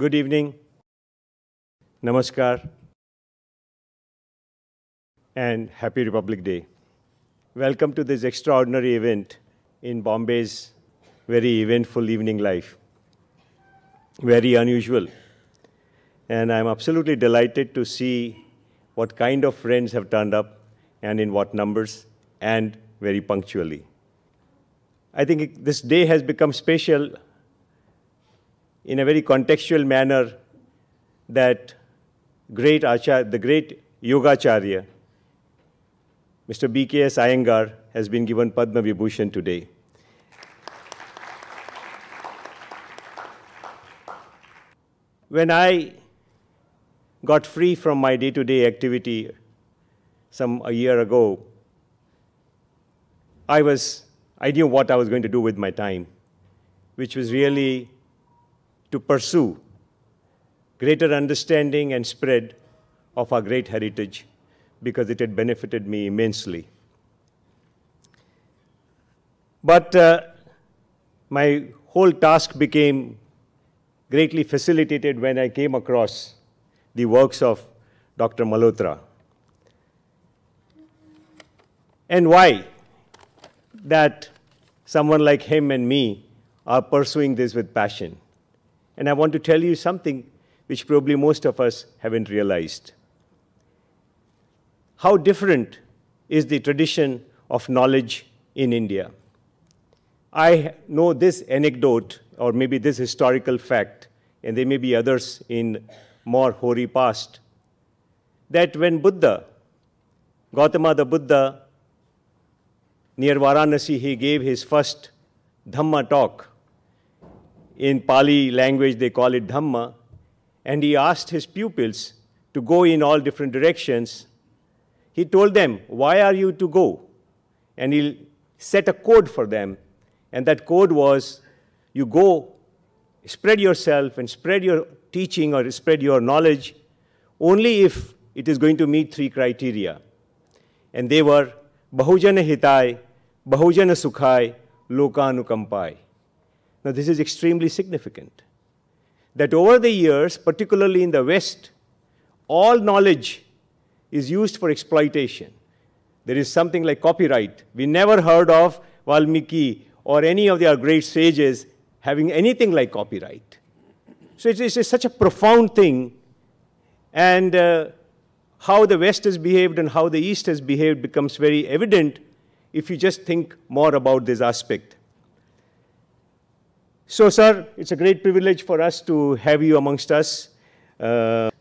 Good evening, namaskar, and happy Republic Day. Welcome to this extraordinary event in Bombay's very eventful evening life. Very unusual. And I'm absolutely delighted to see what kind of friends have turned up and in what numbers and very punctually. I think this day has become special in a very contextual manner that the great Yogacharya, Mr. B.K.S. Iyengar, has been given Padma Vibhushan today. When I got free from my day-to-day activity a year ago, I knew what I was going to do with my time, which was really to pursue greater understanding and spread of our great heritage because it had benefited me immensely. But my whole task became greatly facilitated when I came across the works of Dr. Malhotra. And why that someone like him and me are pursuing this with passion. And I want to tell you something which probably most of us haven't realized. How different is the tradition of knowledge in India? I know this anecdote, or maybe this historical fact, and there may be others in more hoary past, that when Gautama the Buddha, near Varanasi, he gave his first Dhamma talk. In Pali language, they call it Dhamma. And he asked his pupils to go in all different directions. He told them, why are you to go? And he set a code for them. And that code was, you go, spread yourself and spread your teaching or spread your knowledge only if it is going to meet three criteria. And they were Bahujana Hitai, Bahujana Sukhai, Lokanukampai. Now, this is extremely significant. That over the years, particularly in the West, all knowledge is used for exploitation. There is something like copyright. We never heard of Valmiki or any of their great sages having anything like copyright. So it's such a profound thing. And how the West has behaved and how the East has behaved becomes very evident if you just think more about this aspect. So, sir, it's a great privilege for us to have you amongst us. A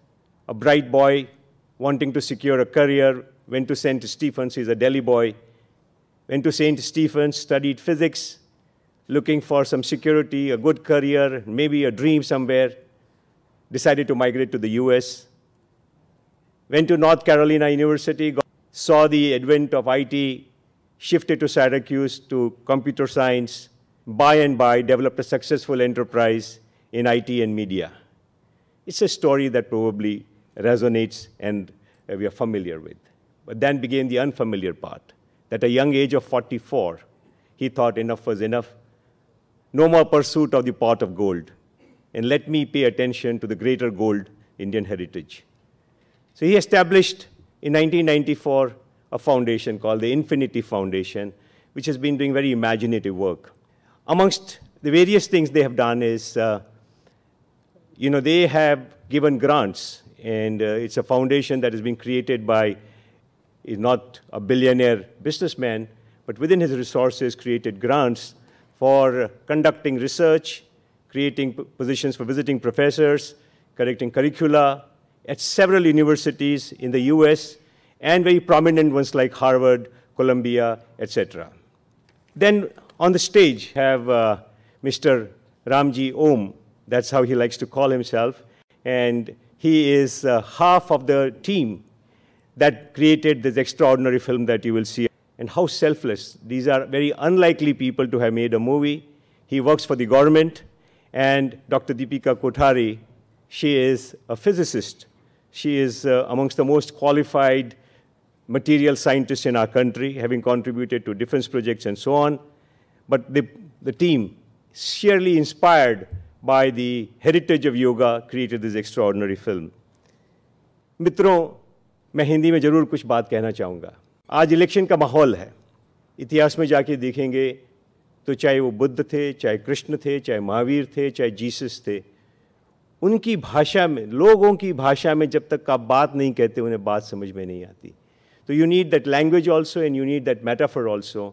bright boy wanting to secure a career, went to St. Stephen's, he's a Delhi boy, went to St. Stephen's, studied physics, looking for some security, a good career, maybe a dream somewhere, decided to migrate to the US, went to North Carolina University, saw the advent of IT, shifted to Syracuse to computer science, by and by developed a successful enterprise in IT and media. It's a story that probably resonates and we are familiar with. But then began the unfamiliar part, that at a young age of 44, he thought enough was enough. No more pursuit of the pot of gold. And let me pay attention to the greater gold, Indian heritage. So he established in 1994 a foundation called the Infinity Foundation, which has been doing very imaginative work. Amongst the various things they have done is, they have given grants, and it's a foundation that has been created by, is not a billionaire businessman, but within his resources created grants for conducting research, creating positions for visiting professors, correcting curricula at several universities in the US, and very prominent ones like Harvard, Columbia, etc. Then on the stage have Mr. Ramji Om, that's how he likes to call himself, and he is half of the team that created this extraordinary film that you will see. And how selfless. These are very unlikely people to have made a movie. He works for the government, and Dr. Deepika Kothari, she is a physicist. She is amongst the most qualified material scientists in our country, having contributed to defense projects and so on. But the team, sheerly inspired by the heritage of yoga created this extraordinary film. मित्रों, मैं हिंदी में ज़रूर कुछ बात कहना चाहूँगा। आज election का माहौल है। इतिहास में जाके देखेंगे तो चाहे वो बुद्ध थे, चाहे कृष्ण थे, चाहे महावीर थे, चाहे जीसस थे, उनकी भाषा में, लोगों की भाषा में जब तक आप बात नहीं कहते उन्हें बात समझ में नहीं आती। तो you need that language also and you need that metaphor also,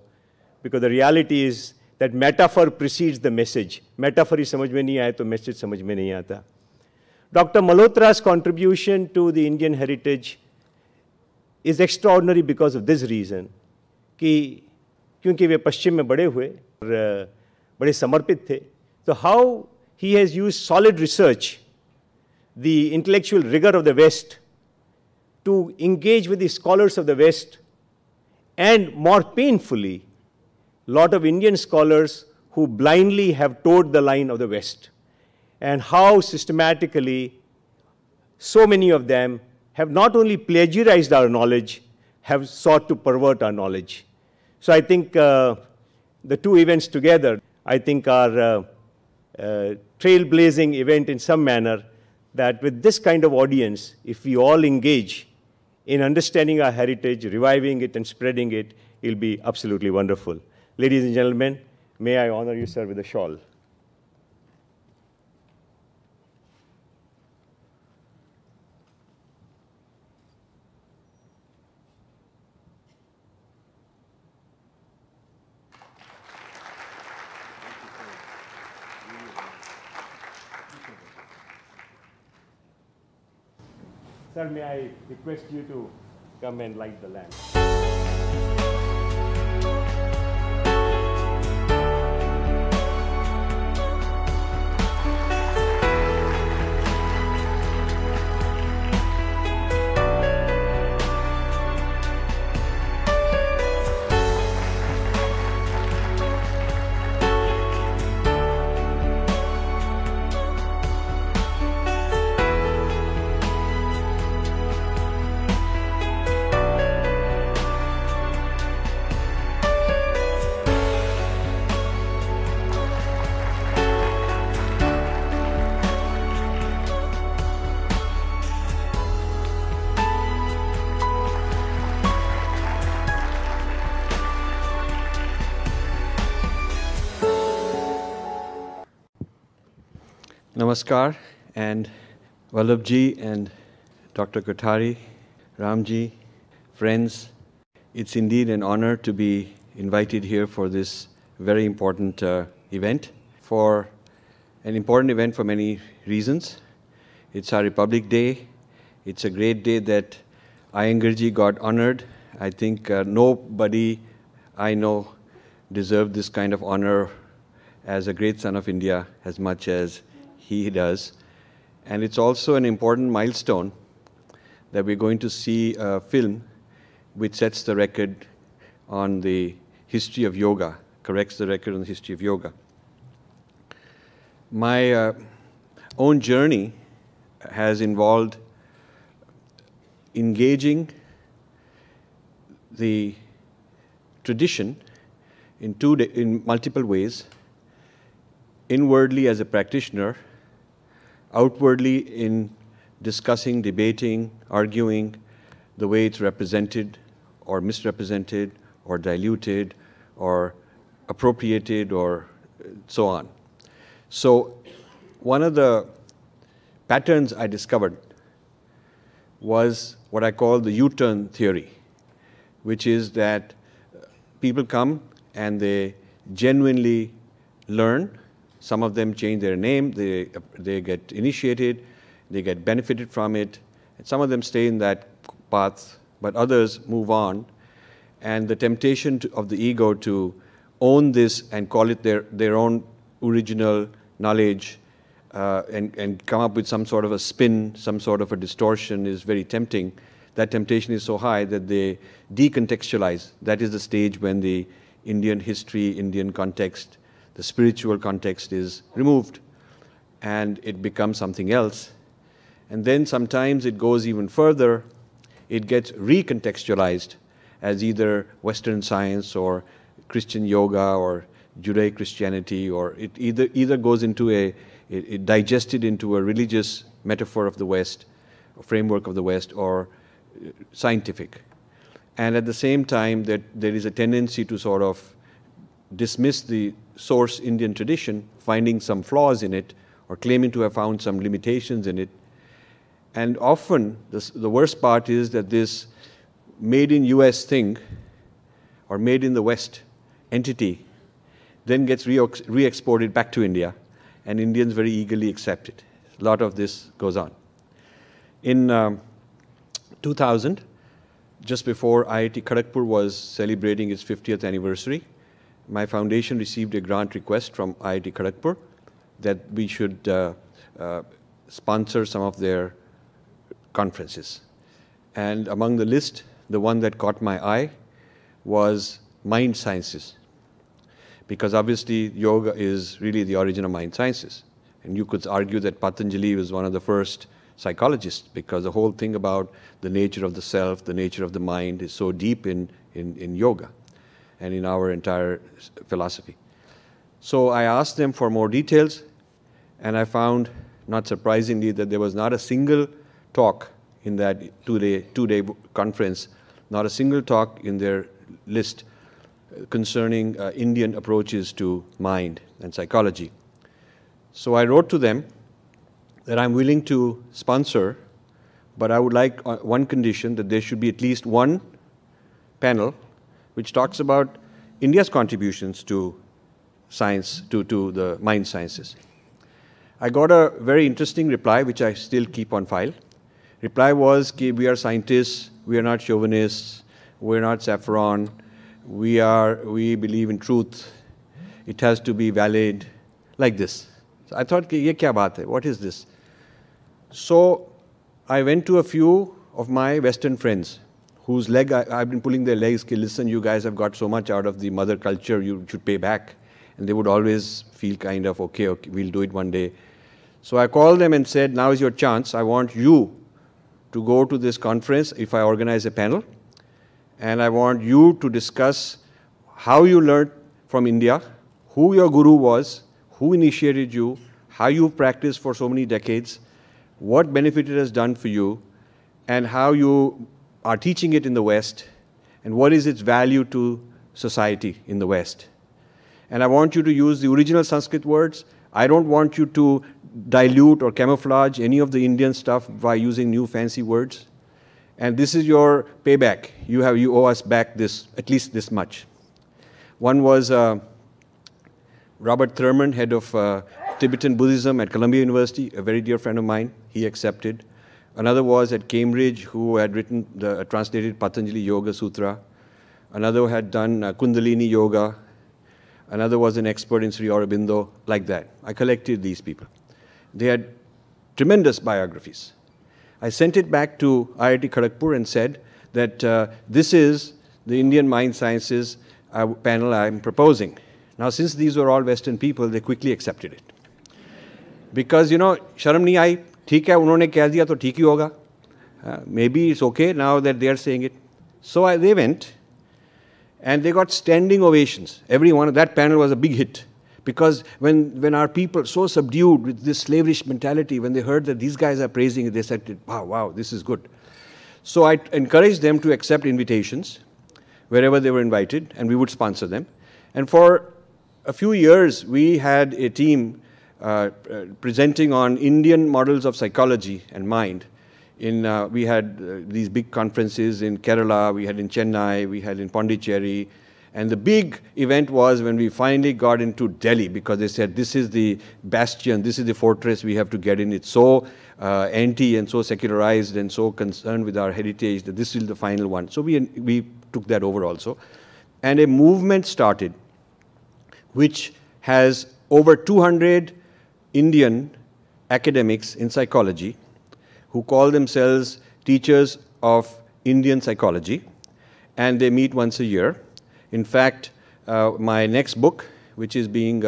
because the reality is that metaphor precedes the message. Metaphor ही समझ में नहीं आए तो message समझ में नहीं आता। Dr. Malhotra's contribution to the Indian heritage is extraordinary because of this reason, कि क्योंकि वे पश्चिम में बड़े हुए और बड़े समर्पित थे, तो how he has used solid research, the intellectual rigor of the West, to engage with the scholars of the West, and more painfully, a lot of Indian scholars who blindly have towed the line of the West, and how systematically so many of them have not only plagiarized our knowledge, have sought to pervert our knowledge. So I think the two events together, I think are trailblazing event in some manner, that with this kind of audience, if we all engage in understanding our heritage, reviving it and spreading it, it'll be absolutely wonderful. Ladies and gentlemen, may I honor you, sir, with a shawl. Sir, may I request you to come and light the lamp? Namaskar, and Vallabhji and Dr. Kothari, Ramji, friends, it's indeed an honor to be invited here for this very important event. For an important event for many reasons. It's our Republic Day. It's a great day that Iyengarji got honored. I think nobody I know deserved this kind of honor as a great son of India as much as he does. And it's also an important milestone that we're going to see a film which sets the record on the history of yoga, corrects the record on the history of yoga. My own journey has involved engaging the tradition in multiple ways, inwardly as a practitioner, outwardly in discussing, debating, arguing the way it's represented or misrepresented or diluted or appropriated or so on. So one of the patterns I discovered was what I call the U-turn theory, which is that people come and they genuinely learn. Some of them change their name, they get initiated, they get benefited from it, and some of them stay in that path, but others move on. And the temptation of the ego to own this and call it their own original knowledge and come up with some sort of a spin, some sort of a distortion is very tempting. That temptation is so high that they decontextualize. That is the stage when the Indian history, Indian context, the spiritual context is removed and it becomes something else. And then sometimes it goes even further. It gets recontextualized as either Western science or Christian yoga or Judeo-Christianity, or it either goes into a it digested into a religious metaphor of the West, a framework of the West, or scientific. And at the same time, that there is a tendency to sort of dismiss the source Indian tradition, finding some flaws in it, or claiming to have found some limitations in it. And often, the worst part is that this made in US thing, or made in the West entity, then gets re-exported back to India, and Indians very eagerly accept it. A lot of this goes on. In 2000, just before IIT Kharagpur was celebrating its 50th anniversary, my foundation received a grant request from IIT Kharagpur that we should sponsor some of their conferences. And among the list, the one that caught my eye was mind sciences. Because obviously, yoga is really the origin of mind sciences. And you could argue that Patanjali was one of the first psychologists, because the whole thing about the nature of the self, the nature of the mind, is so deep in yoga and in our entire philosophy. So I asked them for more details, and I found, not surprisingly, that there was not a single talk in that two-day conference, not a single talk in their list concerning Indian approaches to mind and psychology. So I wrote to them that I'm willing to sponsor, but I would like one condition, that there should be at least one panel which talks about India's contributions to science, to the mind sciences. I got a very interesting reply, which I still keep on file. Reply was, we are scientists, we are not chauvinists, we're not saffron, we believe in truth, it has to be valid, like this. So I thought, ye kya baat hai? What is this? So I went to a few of my Western friends, whose leg I've been pulling their legs, listen, you guys have got so much out of the mother culture, you should pay back. And they would always feel kind of, okay, we'll do it one day. So I called them and said, now is your chance. I want you to go to this conference if I organize a panel. And I want you to discuss how you learned from India, who your guru was, who initiated you, how you practiced for so many decades, what benefit it has done for you, and how you are teaching it in the West, and what is its value to society in the West. And I want you to use the original Sanskrit words. I don't want you to dilute or camouflage any of the Indian stuff by using new fancy words. And this is your payback. You owe us back this, at least this much. One was Robert Thurman, head of Tibetan Buddhism at Columbia University, a very dear friend of mine. He accepted. Another was at Cambridge, who had written the translated Patanjali Yoga Sutra. Another had done Kundalini Yoga. Another was an expert in Sri Aurobindo, like that. I collected these people. They had tremendous biographies. I sent it back to IIT Kharagpur and said that this is the Indian Mind Sciences panel I'm proposing. Now, since these were all Western people, they quickly accepted it. Because, you know, sharam nahi aayi, theek hai, unhone keh diya to theek hi hoga. Maybe it's okay now that they are saying it. So they went, and they got standing ovations. Every one of that panel was a big hit. Because when our people, so subdued with this slavish mentality, when they heard that these guys are praising it, they said, wow, this is good. So I encouraged them to accept invitations wherever they were invited, and we would sponsor them. And for a few years, we had a team presenting on Indian models of psychology and mind. We had these big conferences in Kerala, we had in Chennai, we had in Pondicherry. And the big event was when we finally got into Delhi, because they said, this is the bastion, this is the fortress we have to get in. It's so anti and so secularized and so concerned with our heritage that this is the final one. So we took that over also. And a movement started which has over 200 Indian academics in psychology who call themselves teachers of Indian psychology, and they meet once a year. In fact, my next book, which is being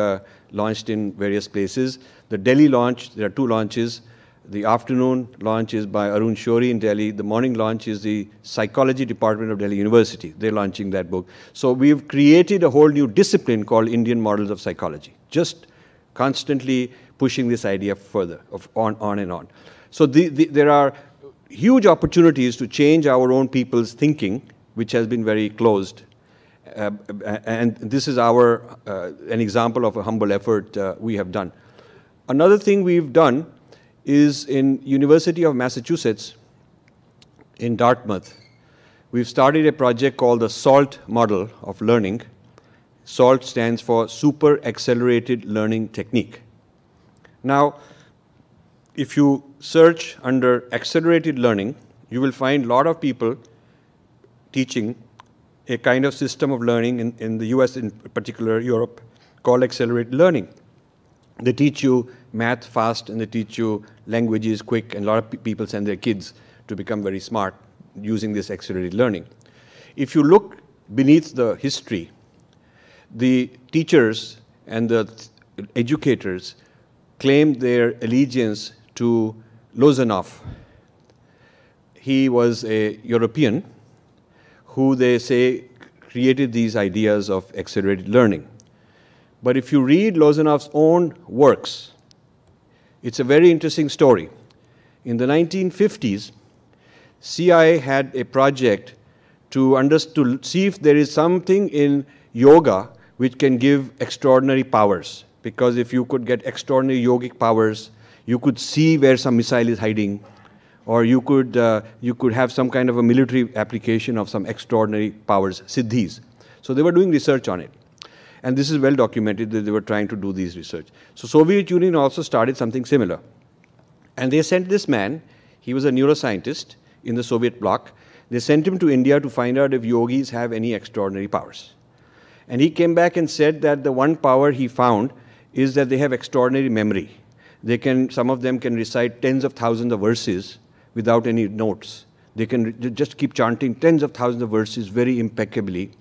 launched in various places, the Delhi launch, there are two launches. The afternoon launch is by Arun Shourie in Delhi. The morning launch is the Psychology Department of Delhi University. They're launching that book. So we've created a whole new discipline called Indian Models of Psychology, just constantly pushing this idea further, on and on. So there are huge opportunities to change our own people's thinking, which has been very closed. And this is an example of a humble effort we have done. Another thing we've done is in University of Massachusetts in Dartmouth. We've started a project called the SALT model of learning. SALT stands for Super Accelerated Learning Technique. Now, if you search under accelerated learning, you will find a lot of people teaching a kind of system of learning in the US, in particular Europe, called accelerated learning. They teach you math fast and they teach you languages quick, and a lot of people send their kids to become very smart using this accelerated learning. If you look beneath the history, the teachers and the educators claim their allegiance to Lozanov. He was a European who they say created these ideas of accelerated learning. But if you read Lozanov's own works, it's a very interesting story. In the 1950s, CIA had a project to see if there is something in yoga which can give extraordinary powers. Because if you could get extraordinary yogic powers, you could see where some missile is hiding, or you could have some kind of a military application of some extraordinary powers, siddhis. So they were doing research on it. And this is well documented that they were trying to do these research. So Soviet Union also started something similar. And they sent this man, he was a neuroscientist in the Soviet bloc. They sent him to India to find out if yogis have any extraordinary powers. And he came back and said that the one power he found is that they have extraordinary memory. Some of them can recite tens of thousands of verses without any notes. They can just keep chanting tens of thousands of verses very impeccably,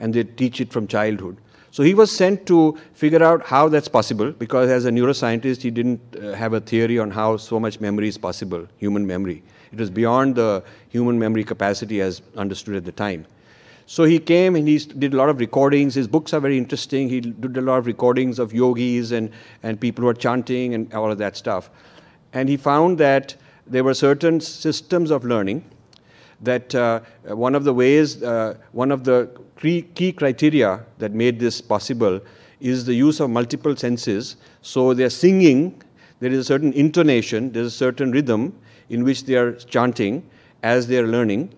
and they teach it from childhood. So he was sent to figure out how that's possible, because as a neuroscientist, he didn't have a theory on how so much memory is possible, human memory. It was beyond the human memory capacity as understood at the time. So he came and he did a lot of recordings. His books are very interesting. He did a lot of recordings of yogis and people who are chanting and all of that stuff. And he found that there were certain systems of learning that one of the key criteria that made this possible is the use of multiple senses. So they're singing, there is a certain intonation, there's a certain rhythm in which they are chanting as they're learning.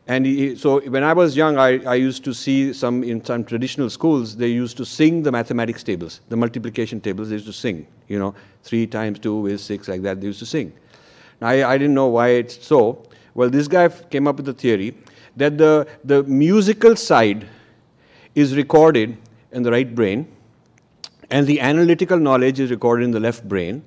And so when I was young, I used to see in some traditional schools, they used to sing the mathematics tables, the multiplication tables, they used to sing, 3 times 2 is 6, like that, they used to sing. Now, I didn't know why it's so. Well, this guy came up with the theory that the musical side is recorded in the right brain, and the analytical knowledge is recorded in the left brain.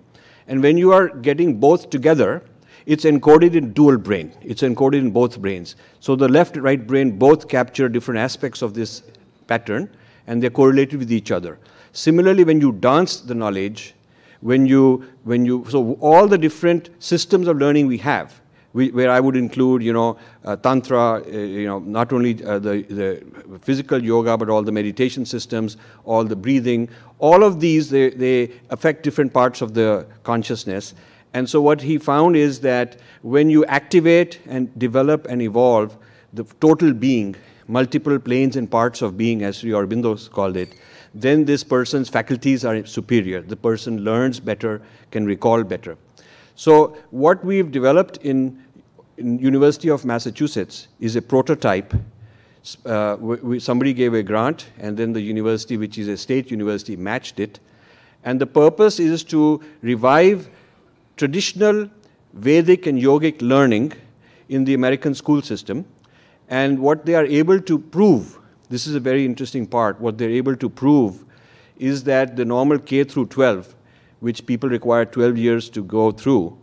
And when you are getting both together, it's encoded in dual brain. It's encoded in both brains. So the left and right brain both capture different aspects of this pattern, and they're correlated with each other. Similarly, when you dance the knowledge, so all the different systems of learning we have, where I would include, tantra, not only the physical yoga, but all the meditation systems, all the breathing, all of these, they affect different parts of the consciousness. And so what he found is that when you activate and develop and evolve the total being, multiple planes and parts of being, as Sri Aurobindo called it, then this person's faculties are superior. The person learns better, can recall better. So what we've developed in University of Massachusetts is a prototype. Somebody gave a grant, and then the university, which is a state university, matched it. And the purpose is to revive traditional Vedic and yogic learning in the American school system. And what they are able to prove, this is a very interesting part, what they're able to prove is that the normal K through 12, which people require 12 years to go through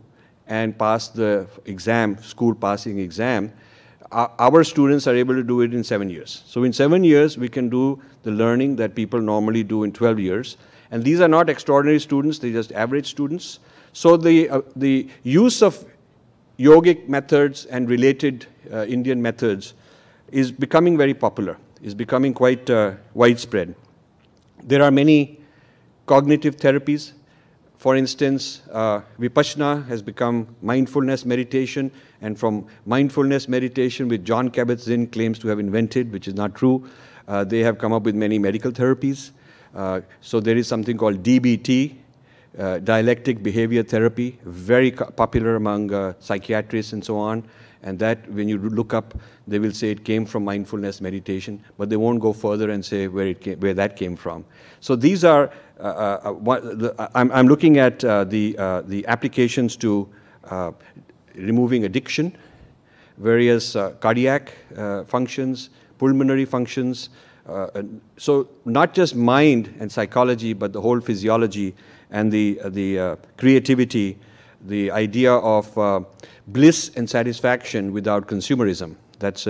and pass the exam, school passing exam, our students are able to do it in 7 years. So in 7 years, we can do the learning that people normally do in 12 years. And these are not extraordinary students, they're just average students. So the use of yogic methods and related Indian methods is becoming very popular, is becoming quite widespread. There are many cognitive therapies. For instance, Vipassana has become mindfulness meditation, and from mindfulness meditation, which John Kabat-Zinn claims to have invented, which is not true, they have come up with many medical therapies. So there is something called DBT, dialectic behavior therapy, very popular among psychiatrists and so on. And that, when you look up, they will say it came from mindfulness meditation, but they won't go further and say where that came from. So these are, I'm looking at the applications to removing addiction, various cardiac functions, pulmonary functions. So not just mind and psychology, but the whole physiology and the creativity, the idea of bliss and satisfaction without consumerism. That's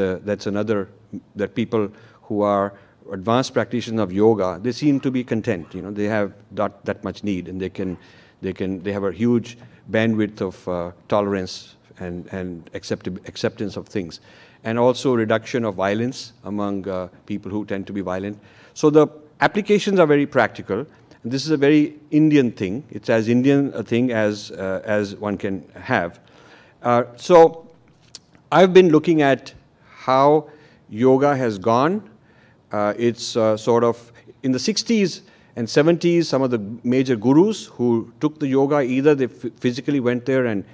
another, that people who are advanced practitioners of yoga, they seem to be content. You know, they have not that much need, and they have a huge bandwidth of tolerance and acceptance of things, and also reduction of violence among people who tend to be violent. So the applications are very practical. And this is a very Indian thing. It's as Indian a thing as one can have. So I've been looking at how yoga has gone. It's sort of, in the 60s and 70s, some of the major gurus who took the yoga, either they physically went there and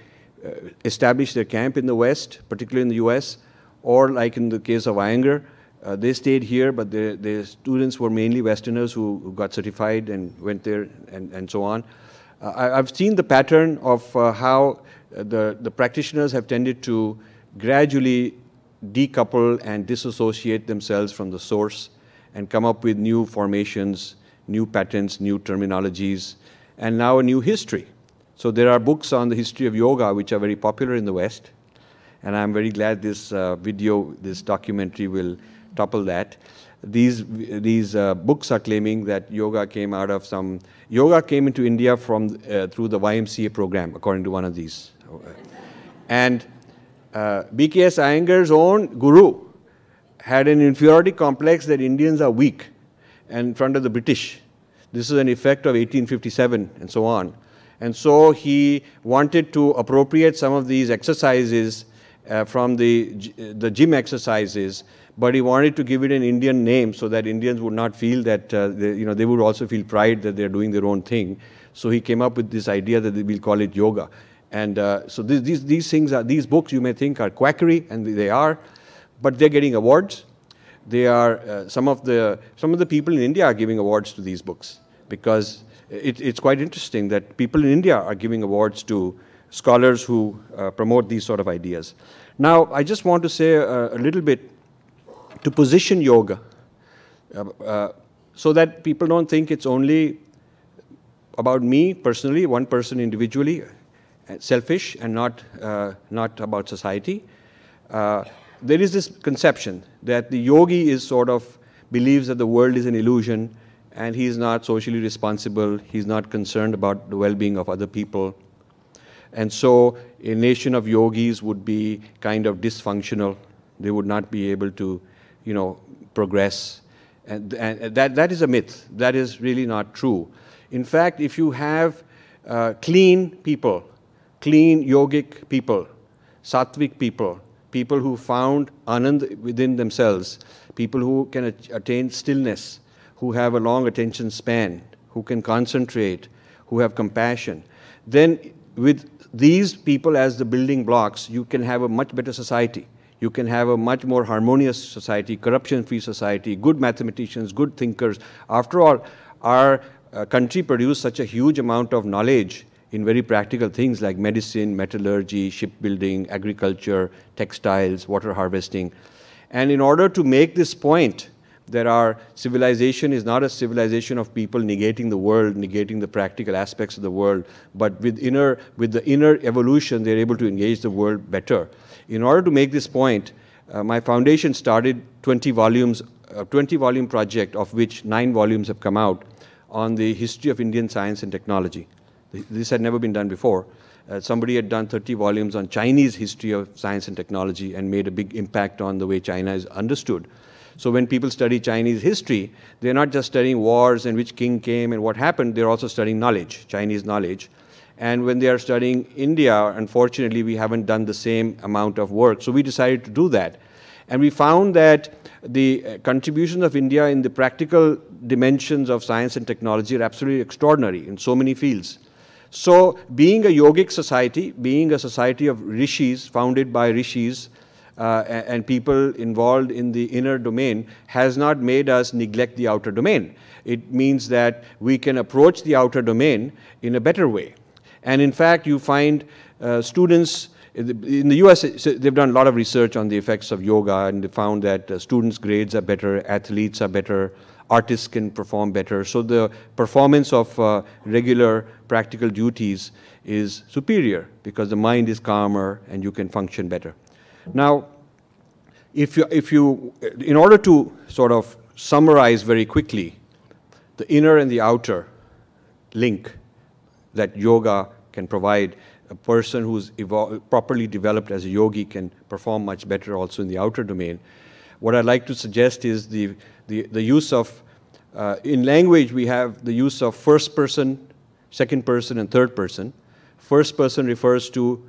established their camp in the West, particularly in the US, or like in the case of Iyengar, they stayed here, but their students were mainly Westerners who got certified and went there and so on. I've seen the pattern of how the practitioners have tended to gradually decouple and disassociate themselves from the source and come up with new formations, new patterns, new terminologies, and now a new history. So there are books on the history of yoga which are very popular in the West, and I'm very glad this this documentary will topple that. These books are claiming that yoga came into India from through the YMCA program, according to one of these. And B.K.S. Iyengar's own guru had an inferiority complex that Indians are weak in front of the British. This is an effect of 1857 and so on. And so he wanted to appropriate some of these exercises from the gym exercises, but he wanted to give it an Indian name so that Indians would not feel that, they would also feel pride that they're doing their own thing. So he came up with this idea that we'll call it yoga. And so these books you may think are quackery, and they are, but they're getting awards. They are, some of the people in India are giving awards to these books, because it's quite interesting that people in India are giving awards to scholars who promote these sort of ideas. Now, I just want to say a little bit to position yoga so that people don't think it's only about me personally, one person individually, selfish, and not about society. There is this conception that the yogi is sort of believes that the world is an illusion, and he is not socially responsible, he's not concerned about the well-being of other people. And so a nation of yogis would be kind of dysfunctional. They would not be able to, progress. And that is a myth. That is really not true. In fact, if you have clean people, clean yogic people, sattvic people, people who found anand within themselves, people who can attain stillness, who have a long attention span, who can concentrate, who have compassion, then with these people as the building blocks, you can have a much better society. You can have a much more harmonious society, corruption-free society, good mathematicians, good thinkers. After all, our country produced such a huge amount of knowledge in very practical things like medicine, metallurgy, shipbuilding, agriculture, textiles, water harvesting. And in order to make this point, that our civilization is not a civilization of people negating the world, negating the practical aspects of the world, but with the inner evolution, they're able to engage the world better. In order to make this point, my foundation started 20 volumes, a 20-volume project, of which 9 volumes have come out, on the history of Indian science and technology. This had never been done before. Somebody had done 30 volumes on Chinese history of science and technology and made a big impact on the way China is understood. So when people study Chinese history, they're not just studying wars and which king came and what happened, they're also studying knowledge, Chinese knowledge. And when they are studying India, unfortunately, we haven't done the same amount of work. So we decided to do that. And we found that the contribution of India in the practical dimensions of science and technology are absolutely extraordinary in so many fields. So being a yogic society, being a society of rishis, founded by rishis, and people involved in the inner domain, has not made us neglect the outer domain. It means that we can approach the outer domain in a better way. And in fact, you find students, in the US, they've done a lot of research on the effects of yoga, and they found that students' grades are better, athletes are better, artists can perform better. So the performance of regular practical duties is superior because the mind is calmer and you can function better. Now, in order to sort of summarize very quickly the inner and the outer link that yoga can provide, a person who's properly developed as a yogi can perform much better also in the outer domain. What I'd like to suggest is the use of, in language we have the use of first person, second person, and third person. First person refers to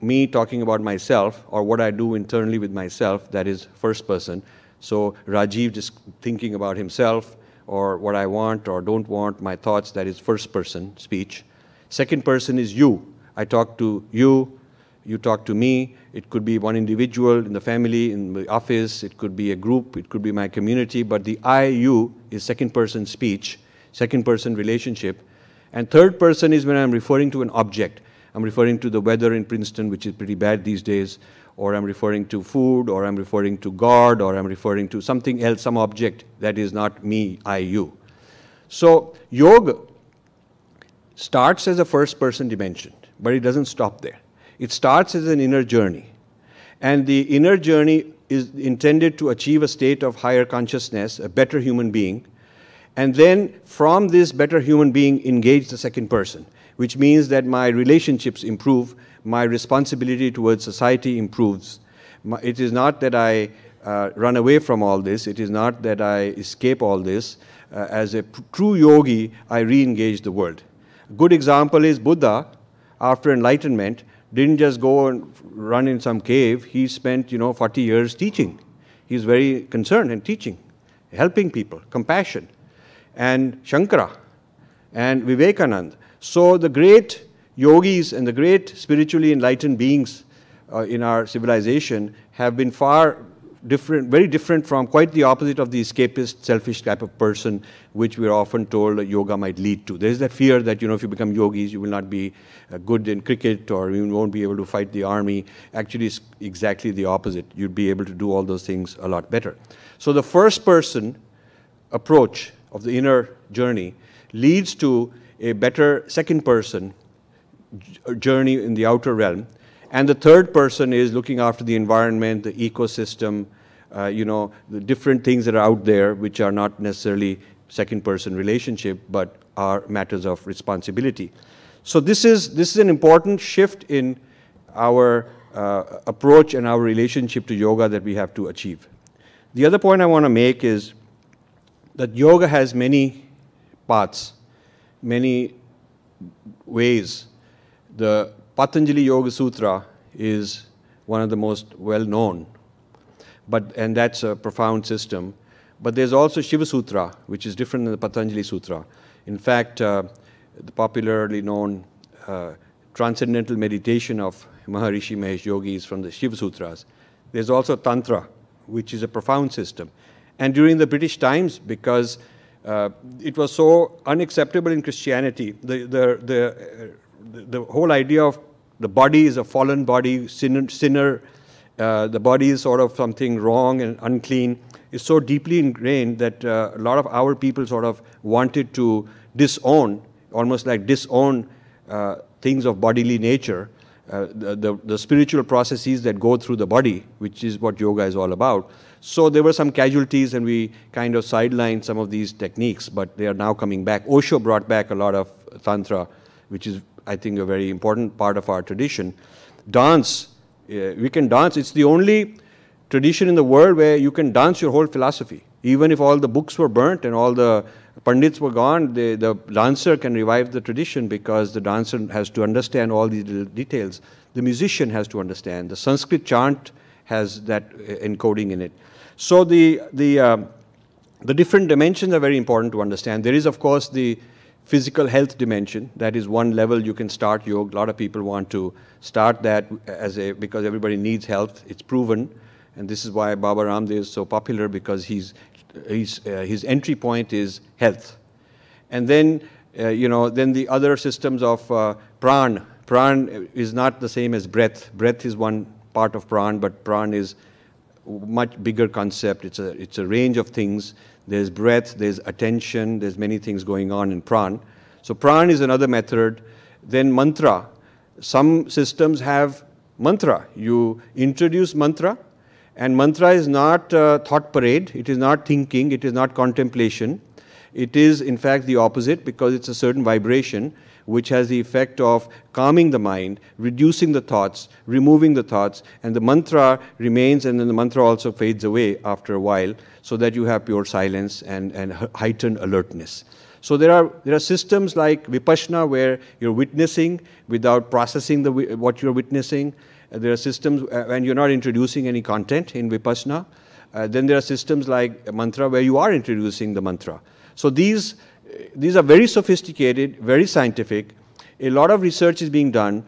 me talking about myself or what I do internally with myself, that is first person. So Rajiv just thinking about himself or what I want or don't want, my thoughts, that is first person speech. Second person is you. I talk to you, you talk to me. It could be one individual in the family, in the office, it could be a group, it could be my community, but the I, you is second person speech, second person relationship. And third person is when I'm referring to an object. I'm referring to the weather in Princeton, which is pretty bad these days, or I'm referring to food, or I'm referring to God, or I'm referring to something else, some object that is not me, I, you. So yoga starts as a first-person dimension, but it doesn't stop there. It starts as an inner journey. And the inner journey is intended to achieve a state of higher consciousness, a better human being, and then from this better human being engage the second person, which means that my relationships improve, my responsibility towards society improves. It is not that I run away from all this, it is not that I escape all this. As a true yogi, I re-engage the world. A good example is Buddha, after enlightenment, didn't just go and run in some cave. He spent, 40 years teaching. He's very concerned in teaching, helping people, compassion. And Shankara and Vivekananda. So the great yogis and the great spiritually enlightened beings in our civilization have been far different, very different from, quite the opposite of the escapist, selfish type of person which we're often told that yoga might lead to. There's that fear that, if you become yogis, you will not be good in cricket or you won't be able to fight the army. Actually, it's exactly the opposite. You'd be able to do all those things a lot better. So the first person approach of the inner journey leads to a better second person journey in the outer realm. And the third person is looking after the environment, the ecosystem, the different things that are out there which are not necessarily second person relationship but are matters of responsibility. So this is an important shift in our approach and our relationship to yoga that we have to achieve. The other point I want to make is that yoga has many paths, many ways. The Patanjali Yoga Sutra is one of the most well-known, and that's a profound system. But there's also Shiva Sutra, which is different than the Patanjali Sutra. In fact, the popularly known transcendental meditation of Maharishi Mahesh Yogi is from the Shiva Sutras. There's also Tantra, which is a profound system. And during the British times, because it was so unacceptable in Christianity, the whole idea of the body is a fallen body, sinner, the body is sort of something wrong and unclean, is so deeply ingrained that a lot of our people sort of wanted to disown, almost like disown things of bodily nature, the spiritual processes that go through the body, which is what yoga is all about. So there were some casualties and we kind of sidelined some of these techniques, but they are now coming back. Osho brought back a lot of Tantra, which is, I think, a very important part of our tradition. Dance, we can dance. It's the only tradition in the world where you can dance your whole philosophy. Even if all the books were burnt and all the pandits were gone, the dancer can revive the tradition because the dancer has to understand all these little details. The musician has to understand. The Sanskrit chant has that encoding in it. So the different dimensions are very important to understand. There is, of course, the physical health dimension. That is one level you can start yoga. A lot of people want to start that because everybody needs health. It's proven. And this is why Baba Ramdev is so popular, because his entry point is health. And then, then the other systems of pran. Pran is not the same as breath. Breath is one part of pran, but pran is much bigger concept. It's a range of things. There's breath, there's attention, there's many things going on in pran. So pran is another method. Then mantra. Some systems have mantra. You introduce mantra, and mantra is not thought parade. It is not thinking. It is not contemplation. It is, in fact, the opposite, because it's a certain vibration which has the effect of calming the mind, reducing the thoughts, removing the thoughts, and the mantra remains, and then the mantra also fades away after a while, so that you have pure silence and heightened alertness. So there are systems like Vipassana, where you're witnessing without processing what you're witnessing. There are systems when you're not introducing any content in Vipassana. Then there are systems like mantra, where you are introducing the mantra. So these are very sophisticated, very scientific. A lot of research is being done.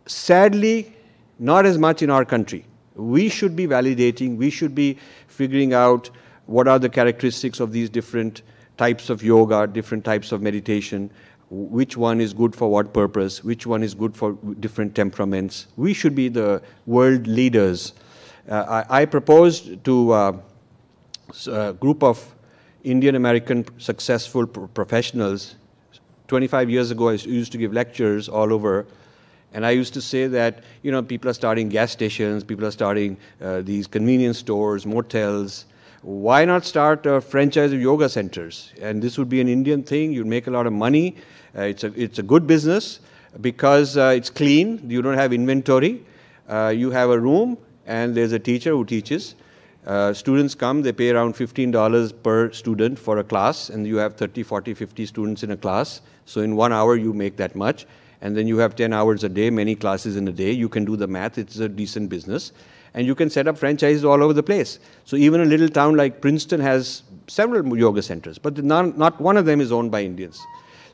Sadly, not as much in our country. We should be validating, we should be figuring out what are the characteristics of these different types of yoga, different types of meditation, which one is good for what purpose, which one is good for different temperaments. We should be the world leaders. I proposed to a group of Indian-American successful professionals. 25 years ago, I used to give lectures all over, and I used to say that, people are starting gas stations, people are starting these convenience stores, motels. Why not start a franchise of yoga centers? And this would be an Indian thing. You'd make a lot of money. It's a good business because it's clean. You don't have inventory. You have a room, and there's a teacher who teaches. Students come, they pay around $15 per student for a class, and you have 30, 40, 50 students in a class. So in 1 hour, you make that much. And then you have 10 hours a day, many classes in a day. You can do the math. It's a decent business. And you can set up franchises all over the place. So even a little town like Princeton has several yoga centers, but not one of them is owned by Indians.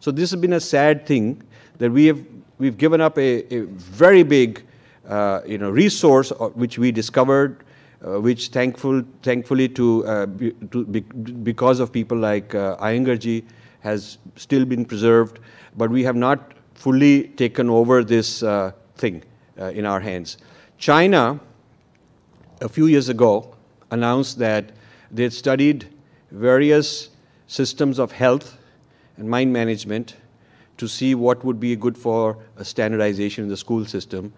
So this has been a sad thing, that we've given up a very big resource which we discovered, which thankfully because of people like Iyengarji has still been preserved, but we have not fully taken over this thing in our hands. China, a few years ago, announced that they had studied various systems of health and mind management to see what would be good for a standardization in the school system.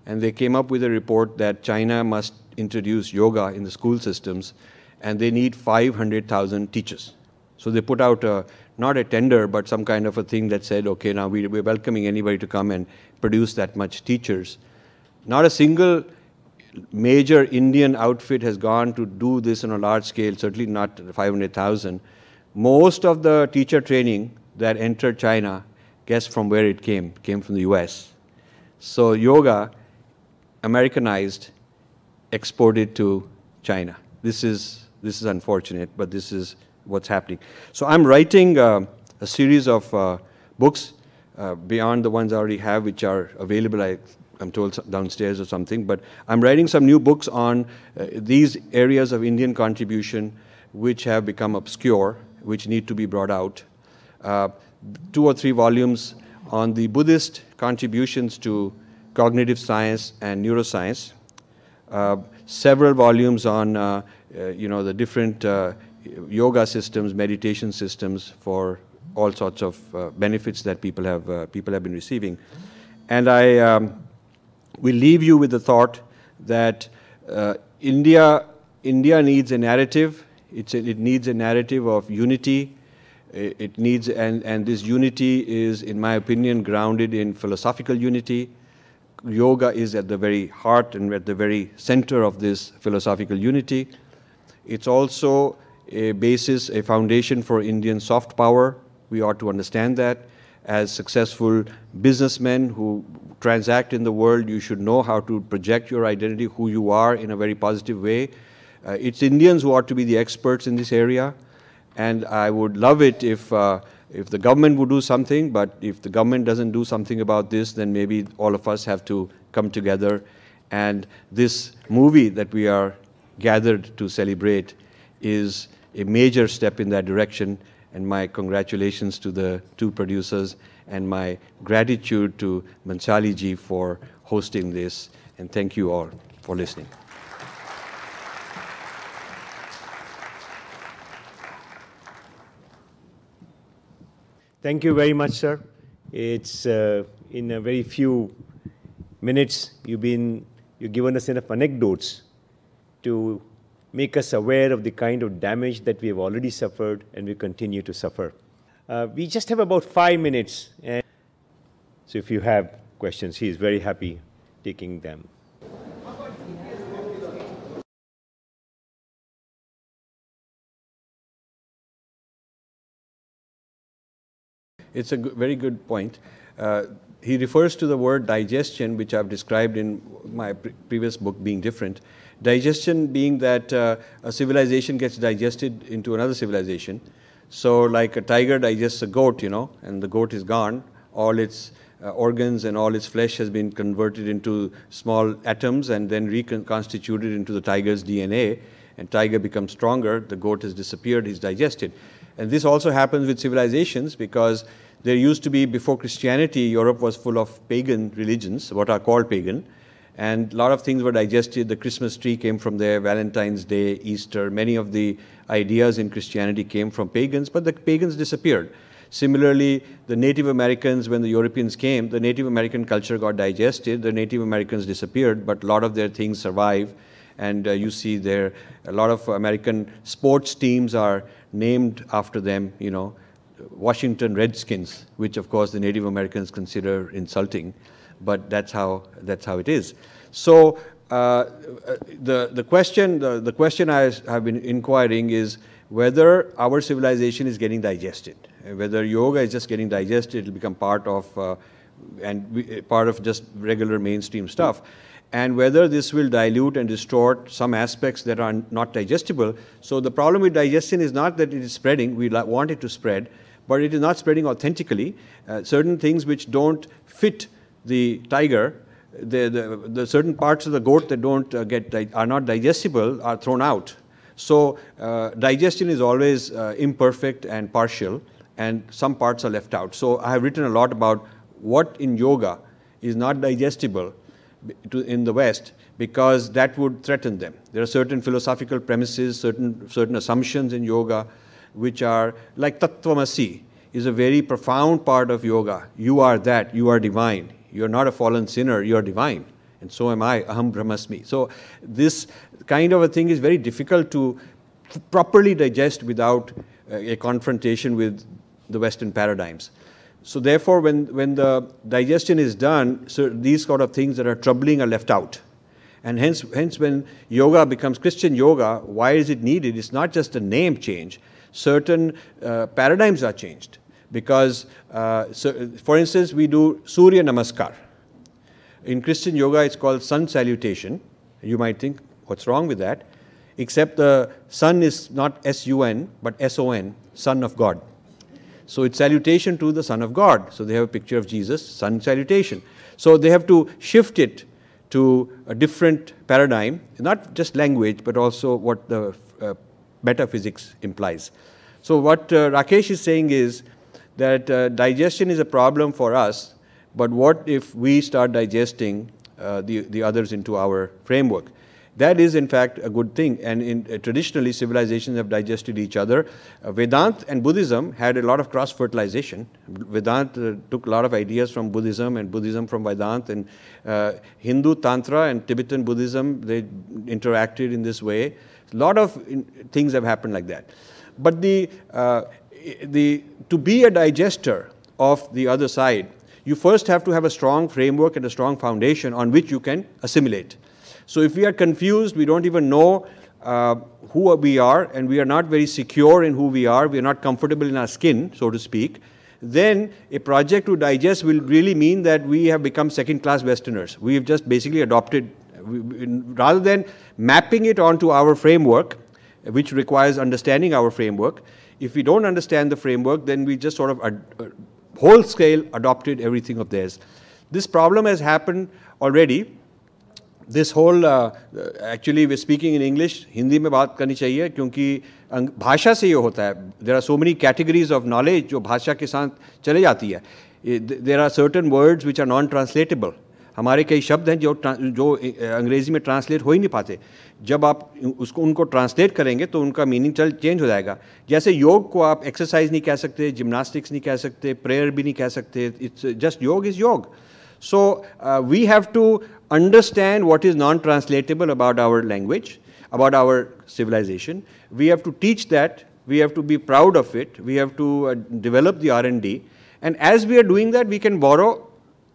And they came up with a report that China must introduce yoga in the school systems, and they need 500,000 teachers. So they put out not a tender, but some kind of a thing that said, okay, now we're welcoming anybody to come and produce that much teachers. Not a single major Indian outfit has gone to do this on a large scale, certainly not 500,000. Most of the teacher training that entered China, guess from where it came from the US. So yoga, Americanized, exported to China. This is unfortunate, but this is what's happening. So I'm writing a series of books beyond the ones I already have, which are available, I'm told, downstairs or something. But I'm writing some new books on these areas of Indian contribution which have become obscure, which need to be brought out. 2 or 3 volumes on the Buddhist contributions to cognitive science and neuroscience. Several volumes on the different yoga systems, meditation systems for all sorts of benefits that people have been receiving. And I will leave you with the thought that India needs a narrative. It needs a narrative of unity. It needs, and this unity is, in my opinion, grounded in philosophical unity. yoga is at the very heart and at the very center of this philosophical unity. It's also a basis, a foundation for Indian soft power. We ought to understand that. As successful businessmen who transact in the world, you should know how to project your identity, who you are, in a very positive way. It's Indians who ought to be the experts in this area. And I would love it if the government would do something, but if the government doesn't do something about this, then maybe all of us have to come together. And this movie that we are gathered to celebrate is a major step in that direction. And my congratulations to the two producers, and my gratitude to Manchali ji for hosting this. And thank you all for listening. Thank you very much, sir. It's in a very few minutes, you've given us enough anecdotes to make us aware of the kind of damage that we have already suffered and we continue to suffer. We just have about 5 minutes. And so if you have questions, he is very happy taking them. It's a very good point. He refers to the word digestion, which I've described in my previous book, Being Different. Digestion being that a civilization gets digested into another civilization. So like a tiger digests a goat, and the goat is gone. All its organs and all its flesh has been converted into small atoms and then reconstituted into the tiger's DNA. And tiger becomes stronger, the goat has disappeared, he's digested. And this also happens with civilizations, because there used to be, before Christianity, Europe was full of pagan religions, what are called pagan. And a lot of things were digested. The Christmas tree came from there, Valentine's Day, Easter. Many of the ideas in Christianity came from pagans, but the pagans disappeared. Similarly, the Native Americans, when the Europeans came, the Native American culture got digested. The Native Americans disappeared, but a lot of their things survive. And you see there, a lot of American sports teams are named after them, Washington Redskins, which of course the Native Americans consider insulting, but that's how it is. So the question I have been inquiring is whether our civilization is getting digested, whether yoga is just getting digested, it will become part of just regular mainstream stuff, and whether this will dilute and distort some aspects that are not digestible. So the problem with digestion is not that it is spreading, we want it to spread, but it is not spreading authentically. Certain things which don't fit the tiger, the certain parts of the goat that are not digestible are thrown out. So digestion is always imperfect and partial, and some parts are left out. So I have written a lot about what in yoga is not digestible in the West, because that would threaten them. There are certain philosophical premises, certain assumptions in yoga, which are like Tattvamasi is a very profound part of yoga. You are that, you are divine. You are not a fallen sinner, you are divine. And so am I, aham brahmasmi. So this kind of a thing is very difficult to properly digest without a confrontation with the Western paradigms. So therefore, when the digestion is done, so these sort of things that are troubling are left out. And hence when yoga becomes Christian yoga, why is it needed? It's not just a name change. Certain paradigms are changed. Because, for instance, we do Surya Namaskar. In Christian yoga, it's called sun salutation. You might think, what's wrong with that? Except the sun is not S-U-N, but S-O-N, Son of God. So it's salutation to the Son of God. So they have a picture of Jesus, sun salutation. So they have to shift it to a different paradigm, not just language, but also what the metaphysics implies. So what Rakesh is saying is that digestion is a problem for us, but what if we start digesting the others into our framework? That is, in fact, a good thing. And traditionally, civilizations have digested each other. Vedanta and Buddhism had a lot of cross-fertilization. Vedanta took a lot of ideas from Buddhism and Buddhism from Vedanta. And Hindu Tantra and Tibetan Buddhism, they interacted in this way. A lot of things have happened like that. But to be a digester of the other side, you first have to have a strong framework and a strong foundation on which you can assimilate. So if we are confused, we don't even know who we are, and we are not very secure in who we are not comfortable in our skin, so to speak, then a project to digest will really mean that we have become second-class Westerners. We have just basically adopted, rather than mapping it onto our framework, which requires understanding our framework. If we don't understand the framework, then we just sort of whole-scale adopted everything of theirs. This problem has happened already. This whole, actually we're speaking in English, Hindi में बात करनी चाहिए क्योंकि भाषा से ये होता है. There are so many categories of knowledge जो भाषा के साथ चले जाती है. There are certain words which are non-translatable. हमारे कई शब्द हैं जो अंग्रेज़ी में ट्रांसलेट हो ही नहीं पाते. जब आप उनको ट्रांसलेट करेंगे तो उनका मीनिंग चेंज हो जाएगा. जैसे योग को आप एक्सरसाइज नहीं कह सकते, जिम्नास्टिक्स नहीं कह सकते, प्रेयर भी नहीं कह सकते. इट्स जस्ट योग इज़ योग. So we have to understand what is non-translatable about our language, about our civilization. We have to teach that. We have to be proud of it. We have to develop the R&D. And as we are doing that, we can borrow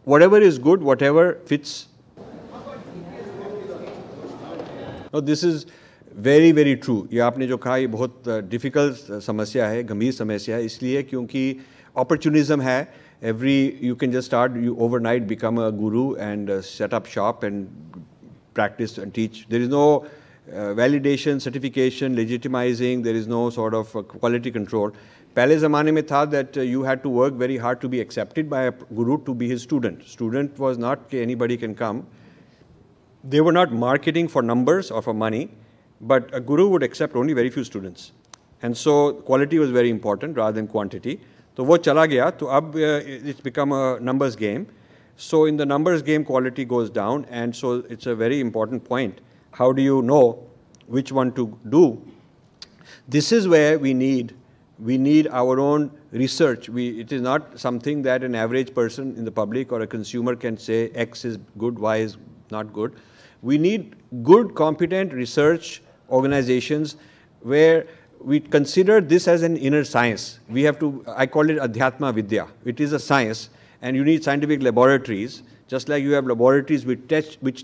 whatever is good, whatever fits. Now, this is very, very true. ये आपने जो कहा ये बहुत difficult समस्या है, गंभीर समस्या है, इसलिए क्योंकि opportunism है. You can just start, you overnight become a guru and set up shop and practice and teach. There is no validation, certification, legitimizing. There is no sort of quality control. पहले ज़माने में था that you had to work very hard to be accepted by a guru to be his student. Student was not that anybody can come. They were not marketing for numbers or for money, but a guru would accept only very few students. And so quality was very important rather than quantity. तो वो चला गया, तो अब it's become a numbers game. So in the numbers game, quality goes down, and so it's a very important point. How do you know which one to do? This is where we need our own research. It is not something that an average person in the public or a consumer can say X is good, Y is not good. We need good, competent research organizations where we consider this as an inner science. We have to, I call it Adhyatma Vidya. It is a science, and you need scientific laboratories, just like you have laboratories which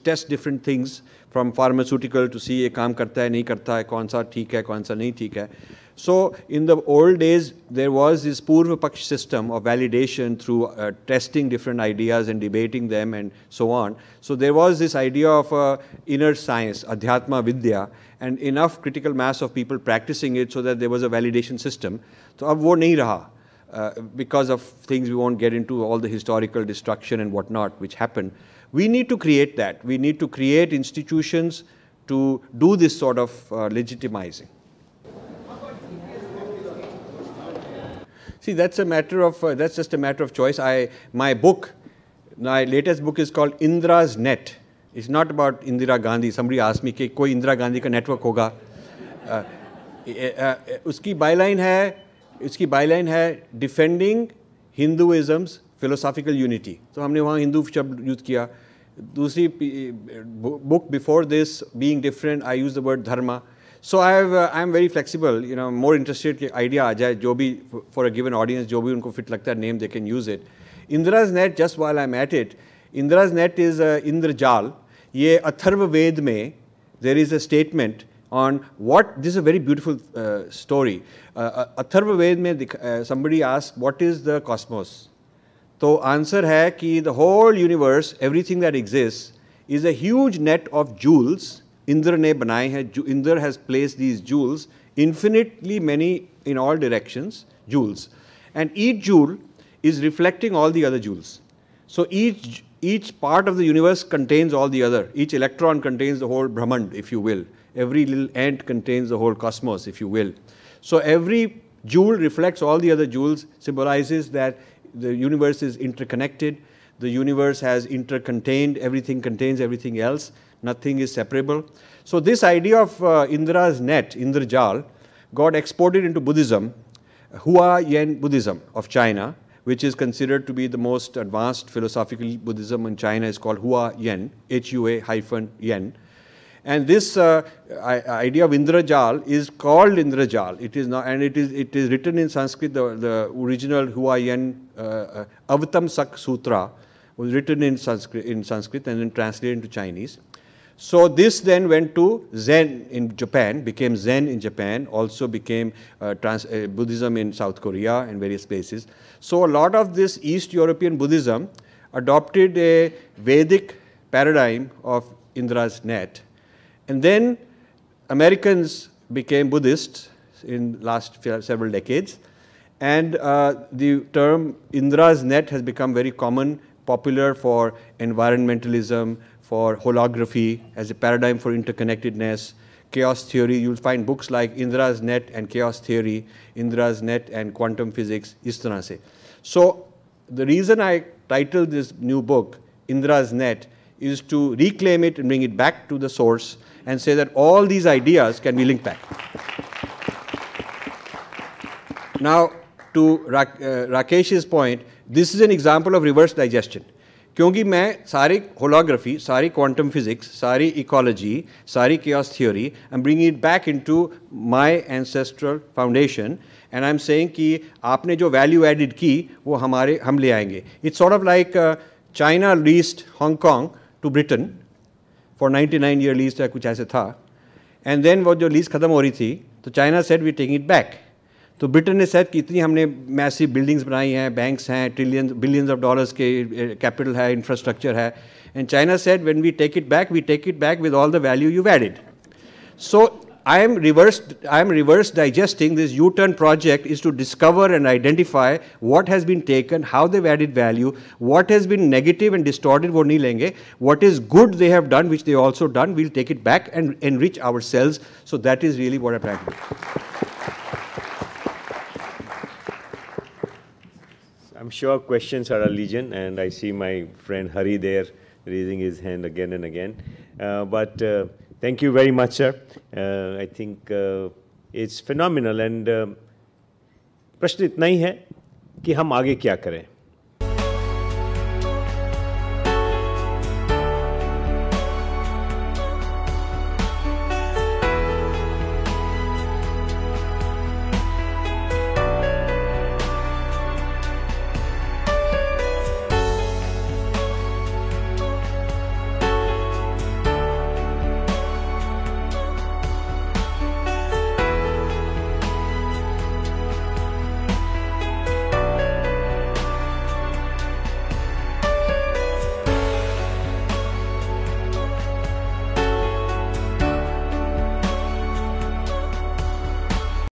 test different things from pharmaceutical to see ये काम करता है नहीं करता है, कौन सा ठीक है, कौन सा नहीं ठीक है. So in the old days, there was this Purva Paksh system of validation through testing different ideas and debating them and so on. So there was this idea of inner science, Adhyatma Vidya, and enough critical mass of people practicing it so that there was a validation system. So अब वो नहीं रहा because of things we won't get into, all the historical destruction and whatnot which happened. We need to create that. We need to create institutions to do this sort of legitimizing. See, that's just a matter of choice. My latest book is called Indra's Net. It's not about Indira Gandhi. Somebody asked me कि कोई इंदिरा गांधी का network होगा. उसकी byline है defending Hinduism's philosophical unity. तो हमने वहाँ हिंदू शब्द यूज़ किया. दूसरी book before this, being different, I use the word dharma. So I'm very flexible, more interested कि idea आ जाए, जो भी for a given audience, जो भी उनको fit लगता है name, they can use it. Indra's Net, just while I'm at it, Indra's Net is Indrajal. ये अथर्व वेद में there is a statement on this is a very beautiful story. Atharva Veda में somebody asked, what is the cosmos? तो answer है कि the whole universe, everything that exists, is a huge net of jewels. Indra ने बनाए हैं, Indra has placed these jewels, infinitely many in all directions, jewels. And each jewel is reflecting all the other jewels. So each part of the universe contains all the other. Each electron contains the whole Brahmand, if you will. Every little ant contains the whole cosmos, if you will. So every jewel reflects all the other jewels, symbolizes that the universe is interconnected. The universe has intercontained, everything contains everything else. Nothing is separable. So this idea of Indra's net, Indrajal, got exported into Buddhism, Hua Yen Buddhism of China, which is considered to be the most advanced philosophical Buddhism in China, is called Hua Yen, H-U-A-Yen. And this idea of Indrajal is called Indrajal. It is not, and it is written in Sanskrit. The original Huayan Avatam Sak Sutra was written in Sanskrit and then translated into Chinese. So this then went to Zen in Japan, became Zen in Japan, also became Buddhism in South Korea and various places. So a lot of this East European Buddhism adopted a Vedic paradigm of Indra's net. And then Americans became Buddhists in last several decades. And the term Indra's net has become very common, popular for environmentalism, for holography as a paradigm for interconnectedness, chaos theory. You'll find books like Indra's net and chaos theory, Indra's net and quantum physics, is tarah se. So the reason I titled this new book, Indra's net, is to reclaim it and bring it back to the source and say that all these ideas can be linked back. Now, to Rakesh's point, this is an example of reverse digestion. क्योंकि मैं सारी holography, सारी quantum physics, सारी ecology, सारी chaos theory, I'm bringing it back into my ancestral foundation, and I'm saying कि आपने जो value added की, वो हम ले आएंगे. It's sort of like China leased Hong Kong to Britain for 99-year lease या कुछ ऐसे था, and then वो जो lease खत्म हो रही थी, तो China said we're taking it back. तो ब्रिटेन ने सेट कि इतनी हमने मैसिव बिल्डिंग्स बनाई हैं, बैंक्स हैं, बिलियंस ऑफ डॉलर्स के कैपिटल है, इंफ्रास्ट्रक्चर है, and China said when we take it back with all the value you added. So I am reverse digesting this U-turn project is to discover and identify what has been taken, how they've added value, what has been negative and distorted, wo nahi lenge, what is good they have done, which they also done, we'll take it back and enrich ourselves. So that is really what I'm trying to do. I'm sure questions are a legion, and I see my friend Hari there raising his hand again and again. But thank you very much, sir. I think it's phenomenal, and प्रश्न इतना ही है कि हम आगे क्या करें.